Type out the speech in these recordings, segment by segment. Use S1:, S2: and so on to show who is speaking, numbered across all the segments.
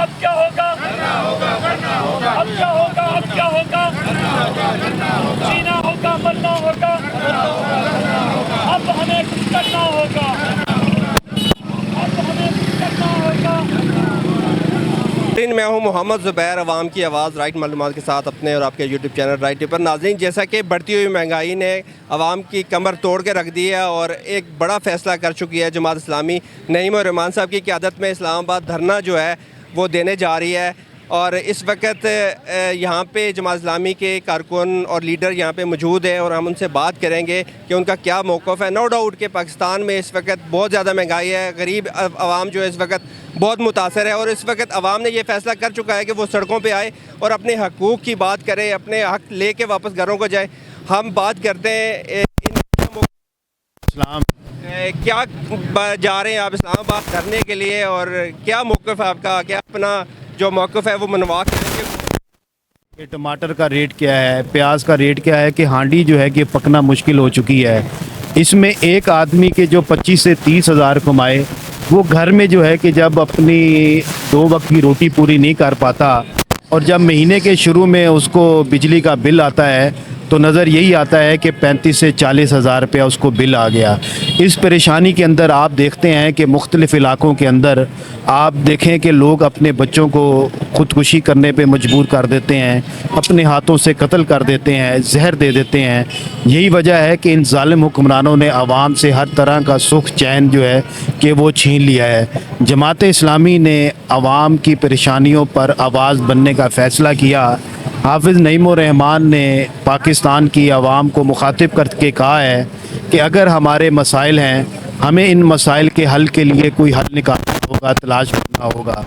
S1: अब क्या होगा, अब क्या होगा, अब क्या होगा, जीना होगा, मरना होगा, अब हमें कुछ करना होगा, अब हमें कुछ करना होगा।
S2: मैं हूं मोहम्मद ज़ुबैर, अवाम की आवाज़, राइट मालूमात के साथ अपने और आपके यूट्यूब चैनल राइट टिप पर। नाज़रीन, जैसा कि बढ़ती हुई महंगाई ने अवाम की कमर तोड़ के रख दी है और एक बड़ा फ़ैसला कर चुकी है जमात इस्लामी, नईम और रहमान साहब की क़यादत में इस्लामाबाद धरना जो है वो देने जा रही है। और इस वक्त यहाँ पे जमात इस्लामी के कारकुन और लीडर यहाँ पे मौजूद है और हम उनसे बात करेंगे कि उनका क्या मौक़िफ़ है। नो डाउट कि पाकिस्तान में इस वक्त बहुत ज़्यादा महंगाई है, गरीब आवाम जो है इस वक्त बहुत मुतासर है और इस वक्त आवाम ने यह फ़ैसला कर चुका है कि वो सड़कों पे आए और अपने हकूक़ की बात करें, अपने हक़ लेके वापस घरों को जाए। हम बात करते हैं इस्लाम क्या जा रहे हैं आप इस्लामाबाद करने के लिए और क्या मौक़िफ़ है आपका, क्या अपना जो मौक़िफ़ है वो मनवा करेंगे?
S3: ये टमाटर का रेट क्या है, प्याज का रेट क्या है कि हांडी जो है कि पकना मुश्किल हो चुकी है। इसमें एक आदमी के जो 25 से 30 हज़ार कमाए वो घर में जो है कि जब अपनी 2 वक्त की रोटी पूरी नहीं कर पाता और जब महीने के शुरू में उसको बिजली का बिल आता है तो नज़र यही आता है कि 35 से 40 हज़ार रुपया उसको बिल आ गया। इस परेशानी के अंदर आप देखते हैं कि मुख्तलिफ़ इलाक़ों के अंदर आप देखें कि लोग अपने बच्चों को ख़ुदकुशी करने पे मजबूर कर देते हैं, अपने हाथों से कत्ल कर देते हैं, जहर दे देते हैं। यही वजह है कि इन ज़ालिम हुक्मरानों ने आवाम से हर तरह का सुख चैन जो है कि वो छीन लिया है। जमात इस्लामी ने आवाम की परेशानियों पर आवाज़ बनने का फ़ैसला किया। हाफिज़ नईम और रहमान ने पाकिस्तान की आवाम को मुखातिब करके कहा है कि अगर हमारे मसाइल हैं, हमें इन मसाइल के हल के लिए कोई हल निकालना होगा, तलाश करना होगा।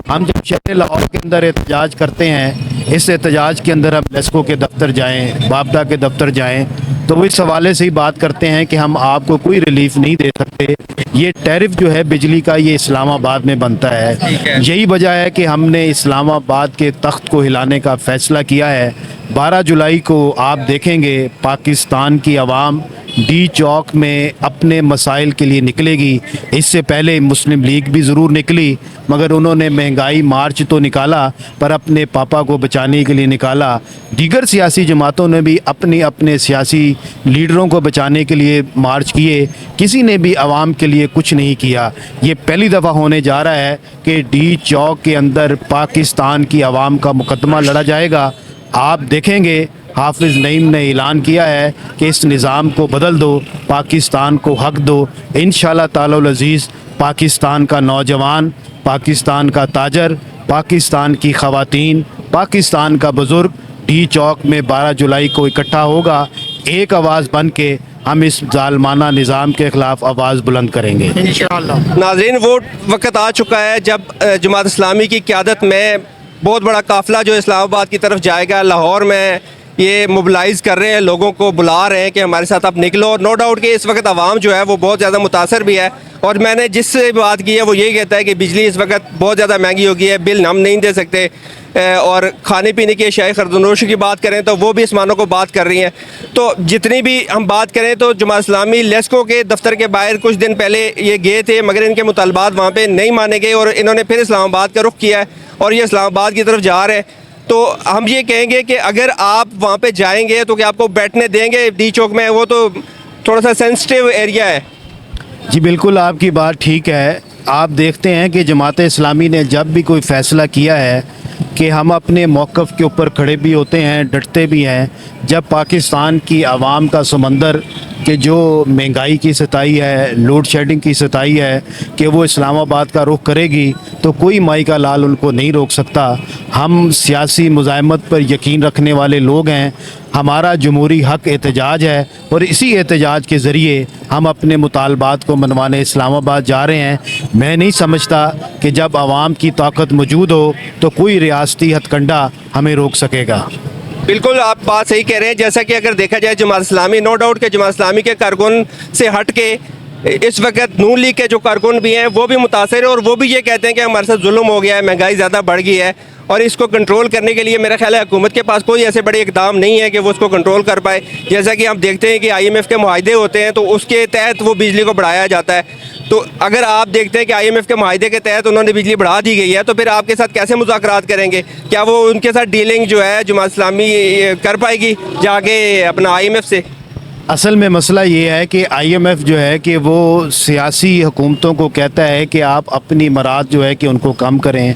S3: हम जब शहर लाहौर के अंदर एहतजाज करते हैं, इस एहतजाज के अंदर हम लेस्को के दफ्तर जाएँ, बाबदा के दफ्तर जाएँ, तो वो इस हवाले से ही बात करते हैं कि हम आपको कोई रिलीफ नहीं दे सकते। ये टैरिफ जो है बिजली का, ये इस्लामाबाद में बनता है। यही वजह है कि हमने इस्लामाबाद के तख्त को हिलाने का फ़ैसला किया है। 12 जुलाई को आप देखेंगे पाकिस्तान की आवाम डी चौक में अपने मसाइल के लिए निकलेगी। इससे पहले मुस्लिम लीग भी ज़रूर निकली, मगर उन्होंने महंगाई मार्च तो निकाला पर अपने पापा को बचाने के लिए निकाला। दीगर सियासी जमातों ने भी अपने अपने सियासी लीडरों को बचाने के लिए मार्च किए, किसी ने भी आवाम के लिए कुछ नहीं किया। ये पहली दफ़ा होने जा रहा है कि डी चौक के अंदर पाकिस्तान की आवाम का मुकदमा लड़ा जाएगा। आप देखेंगे हाफिज़ नईम ने ऐलान किया है कि इस निज़ाम को बदल दो, पाकिस्तान को हक़ दो। इंशाअल्लाह ताला अज़ीज़ पाकिस्तान का नौजवान, पाकिस्तान का ताजर, पाकिस्तान की ख़वातीन, पाकिस्तान का बुज़ुर्ग डी चौक में 12 जुलाई को इकट्ठा होगा। एक आवाज़ बन के हम इस ज़ालमाना निज़ाम के ख़िलाफ़ आवाज़ बुलंद करेंगे इंशाअल्लाह।
S2: नाज़रीन, वो वक्त आ चुका है जब जमात इस्लामी की क़यादत में बहुत बड़ा काफ़िला जो इस्लामाबाद की तरफ जाएगा। लाहौर में ये मोबिलाइज़ कर रहे हैं, लोगों को बुला रहे हैं कि हमारे साथ आप निकलो। नो डाउट कि इस वक्त आवाम जो है वो बहुत ज़्यादा मुतासर भी है और मैंने जिससे बात की है वो यही कहता है कि बिजली इस वक्त बहुत ज़्यादा महंगी हो गई है, बिल हम नहीं दे सकते। और खाने पीने की अशिया खरीदनोशी की बात करें तो वो भी आसमानों को बात कर रही हैं। तो जितनी भी हम बात करें तो जमात इस्लामी लेस्को के दफ्तर के बाहर कुछ दिन पहले ये गए थे, मगर इनके मुतालबात वहाँ पे नहीं माने गए और इन्होंने फिर इस्लामाबाद का रुख किया है और ये इस्लामाबाद की तरफ जा रहे हैं। तो हम ये कहेंगे कि अगर आप वहाँ पे जाएंगे तो क्या आपको बैठने देंगे डी चौक में? वो तो थोड़ा सा सेंसिटिव एरिया है।
S3: जी बिल्कुल, आपकी बात ठीक है। आप देखते हैं कि जमात इस्लामी ने जब भी कोई फ़ैसला किया है कि हम अपने मौक़िफ़ के ऊपर खड़े भी होते हैं, डटते भी हैं। जब पाकिस्तान की आवाम का समंदर कि जो महंगाई की सताई है, लोड शेडिंग की सताई है कि वो इस्लामाबाद का रुख करेगी तो कोई माई का लाल उनको नहीं रोक सकता। हम सियासी मुज़ाहमत पर यकीन रखने वाले लोग हैं। हमारा जमहूरी हक़ एहतजाज है और इसी एहतजाज के ज़रिए हम अपने मुतालबात को मनवाने इस्लामाबाद जा रहे हैं। मैं नहीं समझता कि जब आवाम की ताकत मौजूद हो तो कोई रियासती हथकंडा हमें रोक सकेगा।
S2: बिल्कुल, आप बात सही कह रहे हैं। जैसा कि अगर देखा जाए जमात इस्लामी, नो डाउट कि जमात इस्लामी के कारकुन से हट के इस वक्त नून लीग के जो कारकुन भी हैं वो भी मुतासर है और वो भी ये कहते हैं कि हमारे साथ जुल्म हो गया है, महंगाई ज़्यादा बढ़ गई है और इसको कंट्रोल करने के लिए मेरा ख्याल है हुकूमत के पास कोई ऐसे बड़े इकदाम नहीं है कि वो उसको कंट्रोल कर पाए। जैसा कि हम देखते हैं कि IMF के मुआहदे होते हैं तो उसके तहत वो बिजली को बढ़ाया जाता है। तो अगर आप देखते हैं कि IMF के माहिदे के तहत उन्होंने बिजली बढ़ा दी गई है, तो फिर आपके साथ कैसे मुज़ाकरात करेंगे? क्या वो उनके साथ डीलिंग जो है जमात इस्लामी कर पाएगी जाके अपना IMF से?
S3: असल में मसला ये है कि IMF जो है कि वो सियासी हुकूमतों को कहता है कि आप अपनी मराद जो है कि उनको कम करें,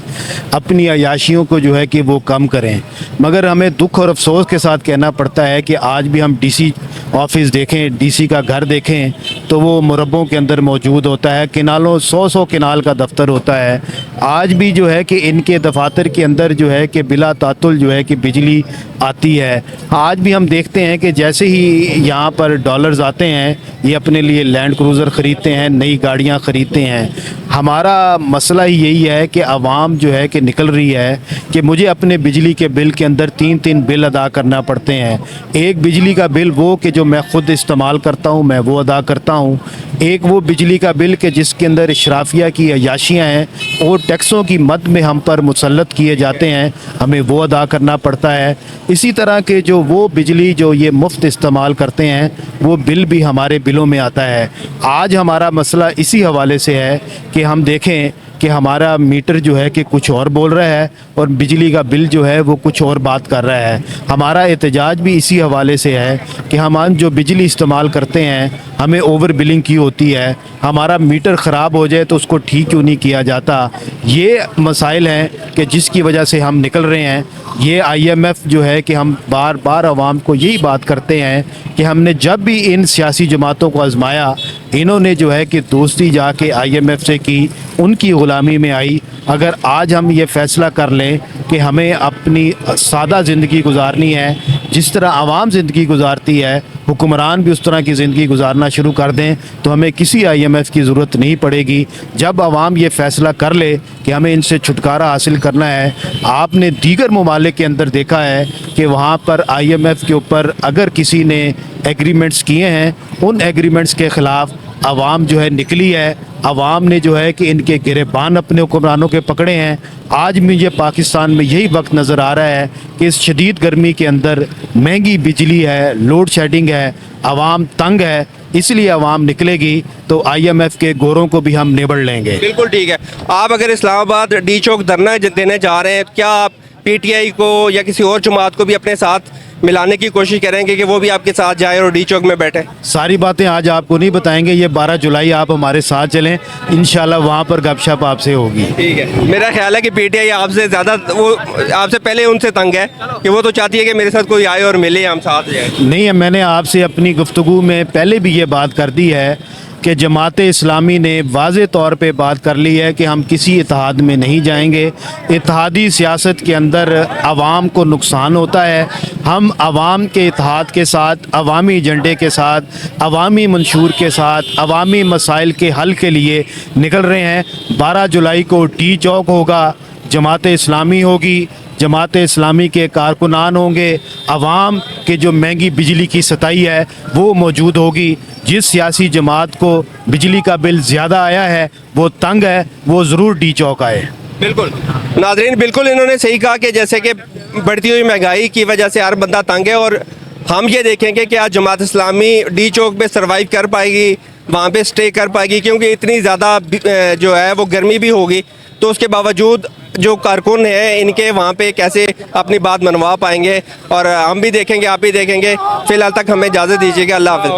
S3: अपनी अयाशियों को जो है कि वो कम करें। मगर हमें दुख और अफसोस के साथ कहना पड़ता है कि आज भी हम DC ऑफिस देखें, DC का घर देखें तो वो मुरब्बों के अंदर मौजूद होता है। किनालों 100 किनाल का दफ्तर होता है। आज भी जो है कि इनके दफातर के अंदर जो है कि बिला तातुल जो है कि बिजली आती है। आज भी हम देखते हैं कि जैसे ही यहाँ पर डॉलर्स आते हैं, ये अपने लिए लैंड क्रूज़र ख़रीदते हैं, नई गाड़ियाँ ख़रीदते हैं। हमारा मसला ही यही है कि आवाम जो है कि निकल रही है कि मुझे अपने बिजली के बिल के अंदर 3 बिल अदा करना पड़ते हैं। एक बिजली का बिल वो कि जो मैं ख़ुद इस्तेमाल करता हूँ, मैं वो अदा करता हूँ। एक वो बिजली का बिल कि जिसके अंदर इशराफिया की अयाशियाँ हैं और टैक्सों की मद में हम पर मुसल्लत किए जाते हैं, हमें वो अदा करना पड़ता है। इसी तरह के जो वो बिजली जो ये मुफ्त इस्तेमाल करते हैं वो बिल भी हमारे बिलों में आता है। आज हमारा मसला इसी हवाले से है कि हम देखें कि हमारा मीटर जो है कि कुछ और बोल रहा है और बिजली का बिल जो है वो कुछ और बात कर रहा है। हमारा एहतजाज भी इसी हवाले से है कि हम जो बिजली इस्तेमाल करते हैं हमें ओवर बिलिंग की होती है। हमारा मीटर ख़राब हो जाए तो उसको ठीक क्यों नहीं किया जाता। ये मसाइल हैं कि जिसकी वजह से हम निकल रहे हैं। ये IMF जो है कि हम बार बार आवाम को यही बात करते हैं कि हमने जब भी इन सियासी जमातों को आजमाया, इन्होंने जो है कि दोस्ती जाके IMF से की, उनकी ग़ुलामी में आई। अगर आज हम ये फ़ैसला कर लें कि हमें अपनी सादा ज़िंदगी गुजारनी है, जिस तरह आवाम ज़िंदगी गुजारती है, हुक्मरान भी उस तरह की ज़िंदगी गुजारना शुरू कर दें, तो हमें किसी IMF की ज़रूरत नहीं पड़ेगी। जब आवाम ये फ़ैसला कर ले कि हमें इनसे छुटकारा हासिल करना है। आपने दीगर ममालिक के अंदर देखा है कि वहाँ पर IMF के ऊपर अगर किसी ने एग्रीमेंट्स किए हैं, उन एग्रीमेंट्स के ख़िलाफ़ आवाम जो है निकली है। आवाम ने जो है कि इनके गिरेबान अपने हुक्मरानों के पकड़े हैं। आज मुझे पाकिस्तान में यही वक्त नज़र आ रहा है कि इस शदीद गर्मी के अंदर महंगी बिजली है, लोड शेडिंग है, आवाम तंग है, इसलिए आवाम निकलेगी तो IMF के गोरों को भी हम निबड़ लेंगे।
S2: बिल्कुल ठीक है। आप अगर इस्लामाबाद D चौक धरना देने जा रहे हैं, क्या आप PTI को या किसी और जमात को भी अपने साथ मिलाने की कोशिश करेंगे कि वो भी आपके साथ जाए और D चौक में बैठे?
S3: सारी बातें आज आपको नहीं बताएंगे। ये 12 जुलाई आप हमारे साथ चलें, इंशाल्लाह वहाँ पर गपशप आपसे होगी।
S2: ठीक है। मेरा ख्याल है कि PTI आपसे ज़्यादा, वो आपसे पहले उनसे तंग है कि वो तो चाहती है कि मेरे साथ कोई आए और मिले, हम साथ जाए।
S3: नहीं, मैंने आपसे अपनी गुफ्तगू में पहले भी ये बात कर दी है कि जमात इस्लामी ने वाज़े तौर पे बात कर ली है कि हम किसी इत्तेहाद में नहीं जाएंगे। इत्तेहादी सियासत के अंदर आवाम को नुकसान होता है। हम आवाम के इत्तेहाद के साथ, अवामी एजेंडे के साथ, अवामी मंशूर के साथ, अवामी मसाइल के हल के लिए निकल रहे हैं। 12 जुलाई को D चौक होगा, जमात इस्लामी होगी, जमात इस्लामी के कारकुनान होंगे, आवाम के जो महंगी बिजली की सताई है वो मौजूद होगी। जिस सियासी जमात को बिजली का बिल ज़्यादा आया है, वो तंग है, वो ज़रूर D चौक आए।
S2: बिल्कुल नाज़रीन, बिल्कुल इन्होंने सही कहा कि जैसे कि बढ़ती हुई महंगाई की वजह से हर बंदा तंग है और हम ये देखेंगे कि आज जमात इस्लामी D चौक पे सर्वाइव कर पाएगी, वहाँ पे स्टे कर पाएगी, क्योंकि इतनी ज़्यादा जो है वो गर्मी भी होगी। तो उसके बावजूद जो कारकुन हैं इनके वहाँ पे कैसे अपनी बात मनवा पाएंगे, और हम भी देखेंगे, आप भी देखेंगे। फ़िलहाल तक हमें इजाज़त दीजिएगा। अल्लाह हाफ़िज़।